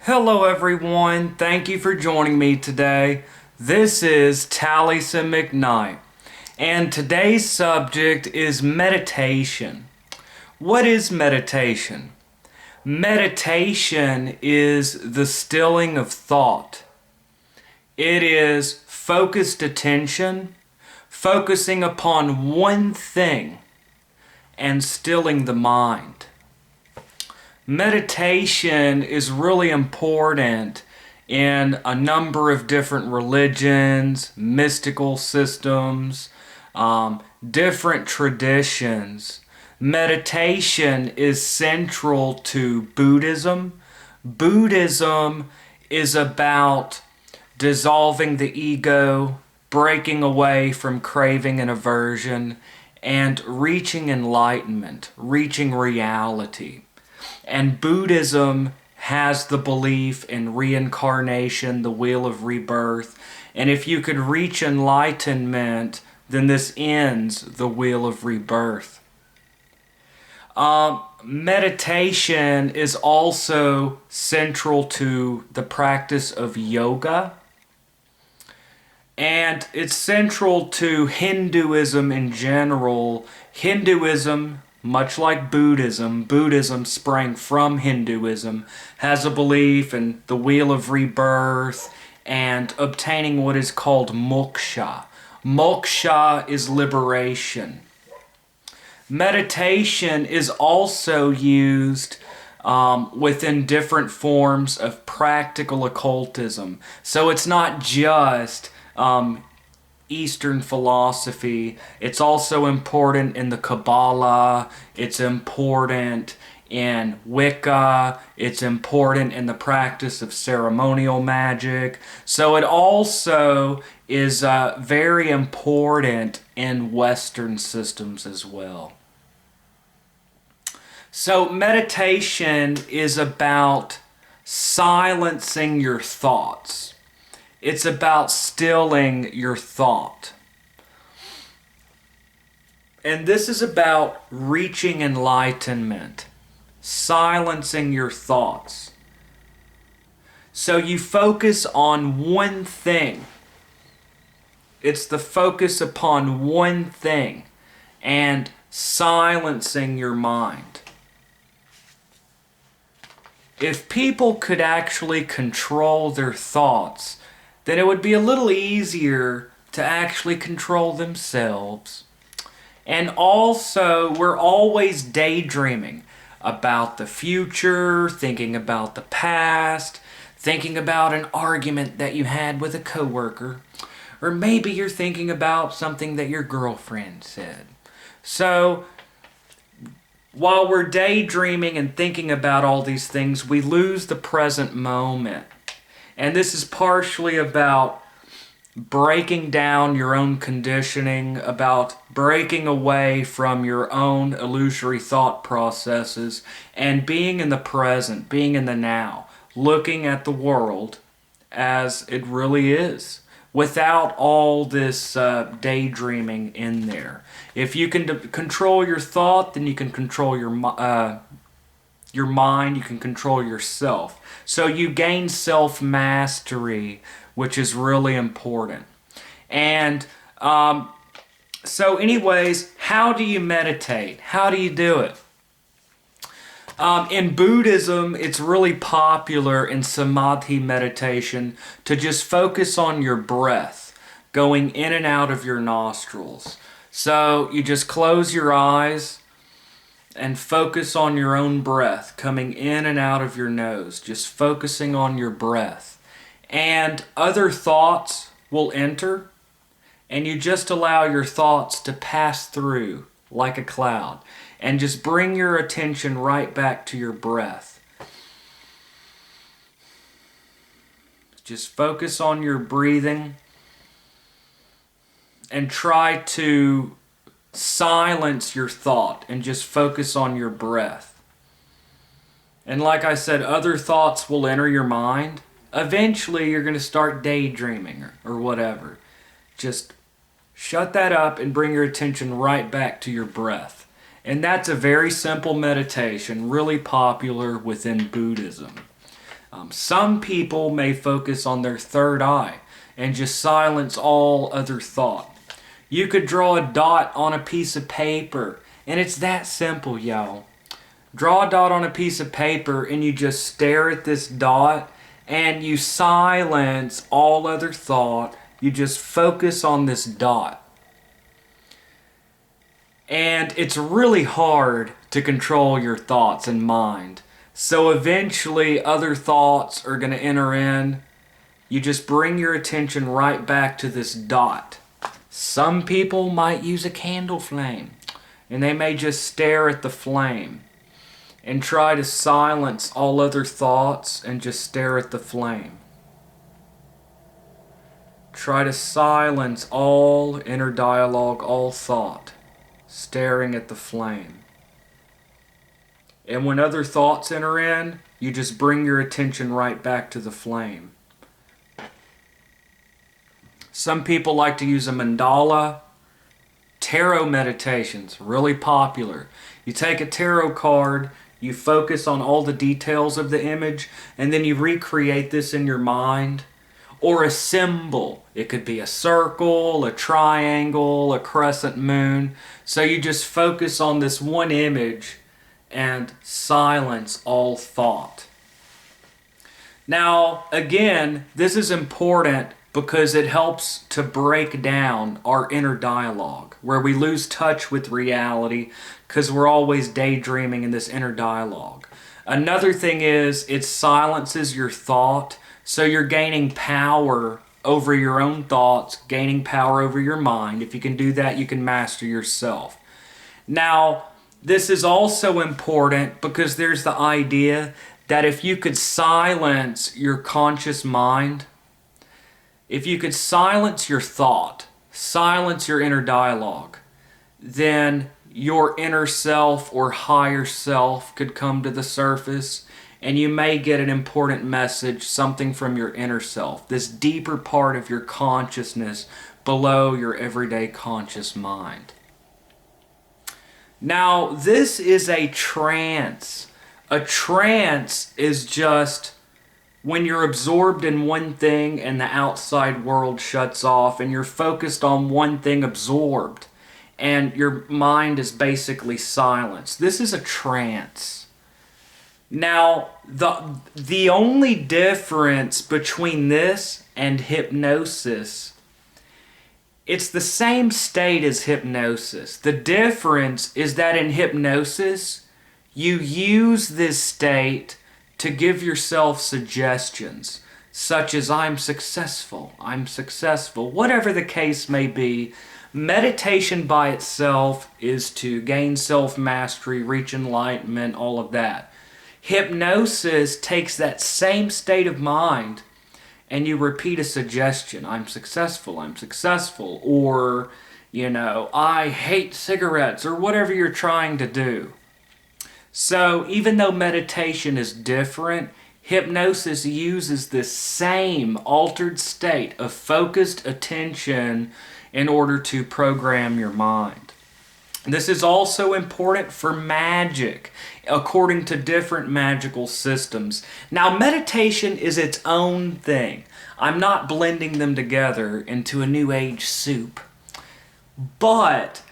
Hello everyone, thank you for joining me today. This is Taliesin McKnight, and today's subject is meditation. What is meditation? Meditation is the stilling of thought. It is focused attention, focusing upon one thing, and stilling the mind. Meditation is really important in a number of different religions, mystical systems, different traditions. Meditation is central to Buddhism. Buddhism is about dissolving the ego, breaking away from craving and aversion, and reaching enlightenment, reaching reality. And Buddhism has the belief in reincarnation, the wheel of rebirth. And if you could reach enlightenment, then this ends the wheel of rebirth. Meditation is also central to the practice of yoga. And it's central to Hinduism in general. Hinduism, much like Buddhism, Buddhism sprang from Hinduism, has a belief in the wheel of rebirth and obtaining what is called moksha. Moksha is liberation. Meditation is also used within different forms of practical occultism. So it's not just Eastern philosophy. It's also important in the Kabbalah. It's important in Wicca. It's important in the practice of ceremonial magic. So it also is very important in Western systems as well. So meditation is about silencing your thoughts. It's about stilling your thought. And this is about reaching enlightenment, silencing your thoughts. So you focus on one thing. It's the focus upon one thing and silencing your mind. If people could actually control their thoughts, then it would be a little easier to actually control themselves. And also, we're always daydreaming about the future, thinking about the past, thinking about an argument that you had with a coworker, or maybe you're thinking about something that your girlfriend said. So, while we're daydreaming and thinking about all these things, we lose the present moment. And this is partially about breaking down your own conditioning, about breaking away from your own illusory thought processes, and being in the present, being in the now, looking at the world as it really is, without all this daydreaming in there. If you can control your thought, then you can control your mind, you can control yourself. So you gain self-mastery, which is really important. And so anyways, how do you meditate? How do you do it? In Buddhism, it's really popular in samadhi meditation to just focus on your breath, going in and out of your nostrils. So you just close your eyes and focus on your own breath, coming in and out of your nose, just focusing on your breath. And other thoughts will enter, and you just allow your thoughts to pass through like a cloud, and just bring your attention right back to your breath. Just focus on your breathing, and try to silence your thought and just focus on your breath. And like I said, other thoughts will enter your mind. Eventually you're going to start daydreaming or whatever. Just shut that up and bring your attention right back to your breath. And that's a very simple meditation, really popular within Buddhism. Some people may focus on their third eye and just silence all other thought. You could draw a dot on a piece of paper, and it's that simple, y'all. Draw a dot on a piece of paper and you just stare at this dot and you silence all other thought. You just focus on this dot. And it's really hard to control your thoughts and mind. So eventually other thoughts are going to enter in. You just bring your attention right back to this dot. Some people might use a candle flame, and they may just stare at the flame and try to silence all other thoughts and just stare at the flame. Try to silence all inner dialogue, all thought, staring at the flame. And when other thoughts enter in, you just bring your attention right back to the flame. Some people like to use a mandala. Tarot meditations, really popular. You take a tarot card, you focus on all the details of the image, and then you recreate this in your mind. Or a symbol. It could be a circle, a triangle, a crescent moon. So you just focus on this one image and silence all thought. Now, again, this is important because it helps to break down our inner dialogue, where we lose touch with reality because we're always daydreaming in this inner dialogue. Another thing is it silences your thought, so you're gaining power over your own thoughts, gaining power over your mind. If you can do that, you can master yourself. Now, this is also important because there's the idea that if you could silence your conscious mind, if you could silence your thought, silence your inner dialogue, then your inner self or higher self could come to the surface, and you may get an important message, something from your inner self, this deeper part of your consciousness below your everyday conscious mind. Now, this is a trance. A trance is just when you're absorbed in one thing and the outside world shuts off and you're focused on one thing absorbed and your mind is basically silenced. This is a trance. Now, the only difference between this and hypnosis, it's the same state as hypnosis. The difference is that in hypnosis, you use this state to give yourself suggestions, such as I'm successful, whatever the case may be. Meditation by itself is to gain self-mastery, reach enlightenment, all of that. Hypnosis takes that same state of mind and you repeat a suggestion. I'm successful, or, I hate cigarettes, or whatever you're trying to do. So even though meditation is different, hypnosis uses this same altered state of focused attention in order to program your mind. This is also important for magic, according to different magical systems. Now, meditation is its own thing. I'm not blending them together into a New Age soup. But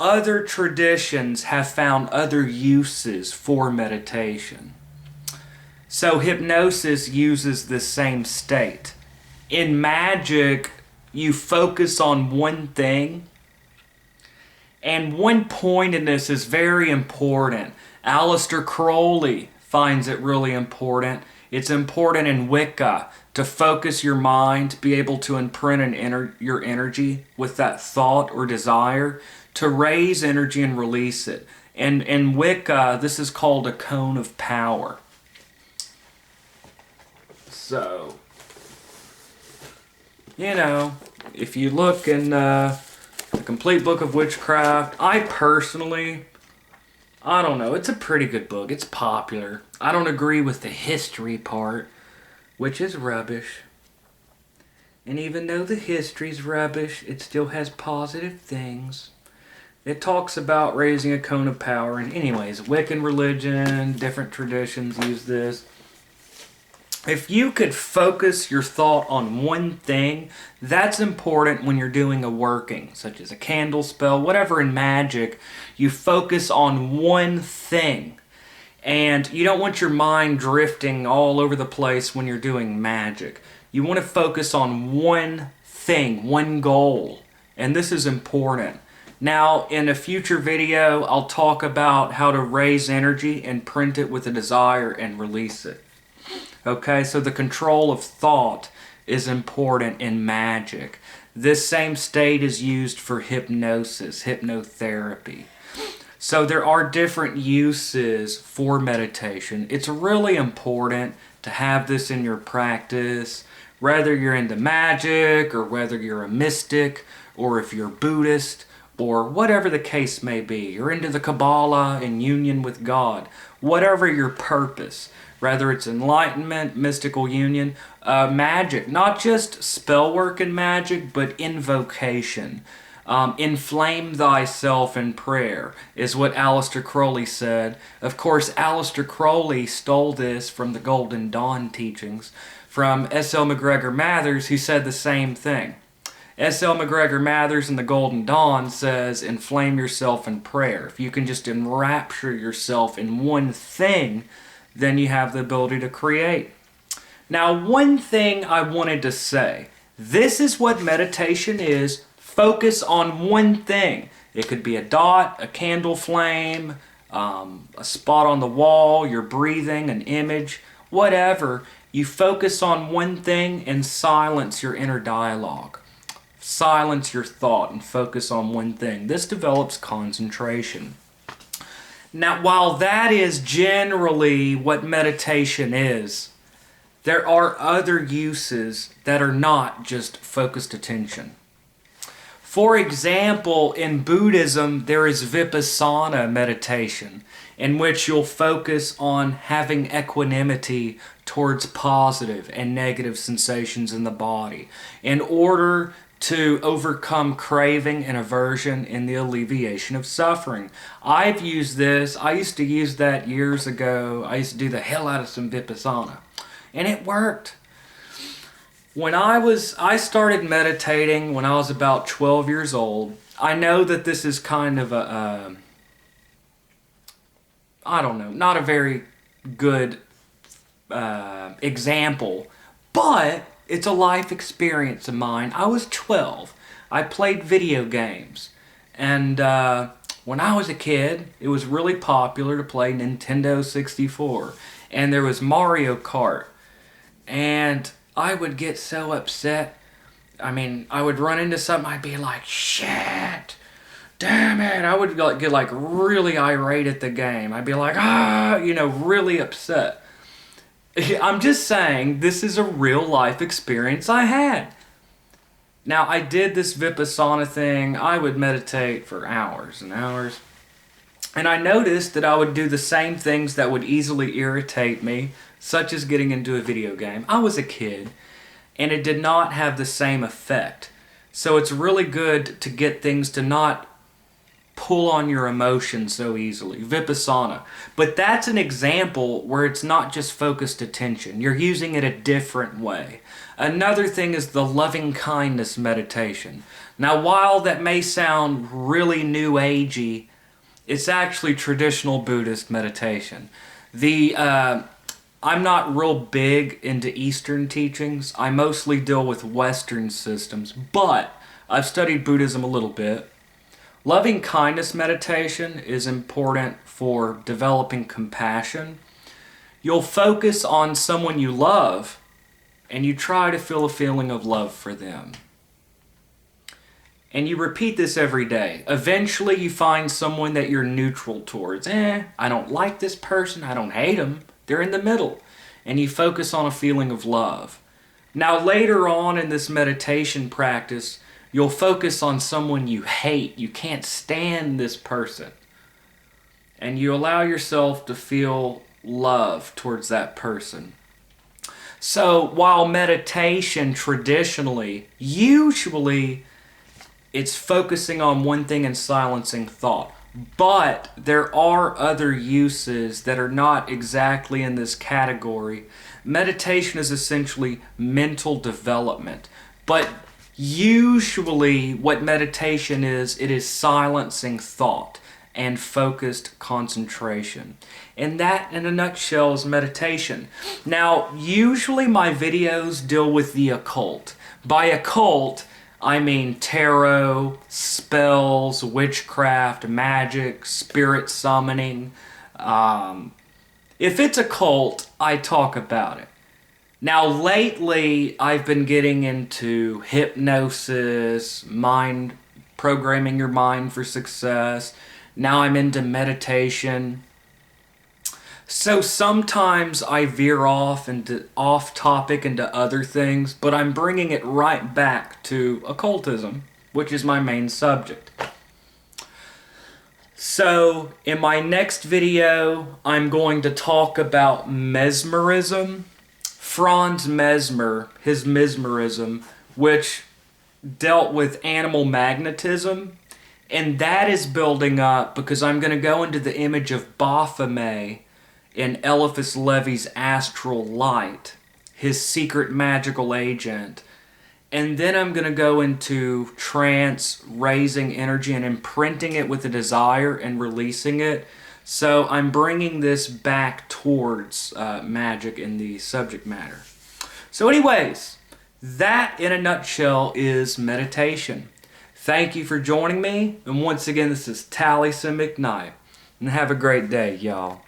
other traditions have found other uses for meditation. So hypnosis uses the same state. In magic, you focus on one thing, and one point in this is very important. Aleister Crowley finds it really important. It's important in Wicca to focus your mind, to be able to imprint your energy with that thought or desire, to raise energy and release it. And in Wicca, this is called a cone of power. So, if you look in the Complete Book of Witchcraft, I don't know, it's a pretty good book. It's popular. I don't agree with the history part, which is rubbish. And even though the history's rubbish, it still has positive things. It talks about raising a cone of power, and anyways, Wiccan religion, different traditions use this. If you could focus your thought on one thing, that's important when you're doing a working, such as a candle spell, whatever in magic, you focus on one thing. And you don't want your mind drifting all over the place when you're doing magic. You want to focus on one thing, one goal. And this is important. Now, in a future video, I'll talk about how to raise energy and print it with a desire and release it. Okay, so the control of thought is important in magic. This same state is used for hypnosis, hypnotherapy. So there are different uses for meditation. It's really important to have this in your practice, whether you're into magic or whether you're a mystic or if you're Buddhist or whatever the case may be. You're into the Kabbalah and union with God, whatever your purpose. Whether it's enlightenment, mystical union, magic, not just spell work and magic, but invocation. Inflame thyself in prayer is what Aleister Crowley said. Of course, Aleister Crowley stole this from the Golden Dawn teachings from S.L. McGregor Mathers, who said the same thing. S.L. McGregor Mathers in the Golden Dawn says, inflame yourself in prayer. If you can just enrapture yourself in one thing, then you have the ability to create. Now, one thing I wanted to say, this is what meditation is. Focus on one thing. It could be a dot, a candle flame, a spot on the wall, your breathing, an image, whatever. You focus on one thing and silence your inner dialogue. Silence your thought and focus on one thing. This develops concentration. Now, while that is generally what meditation is, there are other uses that are not just focused attention. For example, in Buddhism, there is Vipassana meditation, in which you'll focus on having equanimity towards positive and negative sensations in the body in order to overcome craving and aversion in the alleviation of suffering. I've used this. I used to use that years ago. I used to do the hell out of some Vipassana, and it worked. When I started meditating when I was about 12 years old. I know that this is kind of I don't know, not a very good example, but it's a life experience of mine. I was 12. I played video games. And when I was a kid, it was really popular to play Nintendo 64. And there was Mario Kart. And I would get so upset. I mean, I would run into something, I'd be like, shit, damn it. I would get like really irate at the game. I'd be like, really upset. I'm just saying, this is a real life experience I had. Now, I did this Vipassana thing. I would meditate for hours and hours. And I noticed that I would do the same things that would easily irritate me, such as getting into a video game. I was a kid, and it did not have the same effect. So it's really good to get things to not pull on your emotions so easily. Vipassana. But that's an example where it's not just focused attention. You're using it a different way. Another thing is the loving kindness meditation. Now, while that may sound really new agey, it's actually traditional Buddhist meditation. I'm not real big into Eastern teachings. I mostly deal with Western systems, but I've studied Buddhism a little bit. Loving kindness meditation is important for developing compassion. You'll focus on someone you love, and you try to feel a feeling of love for them. And you repeat this every day. Eventually you find someone that you're neutral towards. I don't like this person, I don't hate them. They're in the middle. And you focus on a feeling of love. Now later on in this meditation practice, you'll focus on someone you hate. You can't stand this person. And you allow yourself to feel love towards that person. So while meditation traditionally, usually it's focusing on one thing and silencing thought. But there are other uses that are not exactly in this category. Meditation is essentially mental development. But usually what meditation is, it is silencing thought and focused concentration. And that, in a nutshell, is meditation. Now, usually my videos deal with the occult. By occult, I mean tarot, spells, witchcraft, magic, spirit summoning. If it's occult, I talk about it. Now, lately, I've been getting into hypnosis, mind, programming your mind for success. Now I'm into meditation. So sometimes I veer off topic into other things, but I'm bringing it right back to occultism, which is my main subject. So in my next video, I'm going to talk about mesmerism. Franz Mesmer, his mesmerism, which dealt with animal magnetism. And that is building up because I'm going to go into the image of Baphomet in Eliphas Levi's astral light, his secret magical agent. And then I'm going to go into trance, raising energy and imprinting it with a desire and releasing it. So I'm bringing this back towards magic in the subject matter. So anyways, that in a nutshell is meditation. Thank you for joining me, and once again, this is Taliesin McKnight, and have a great day, y'all.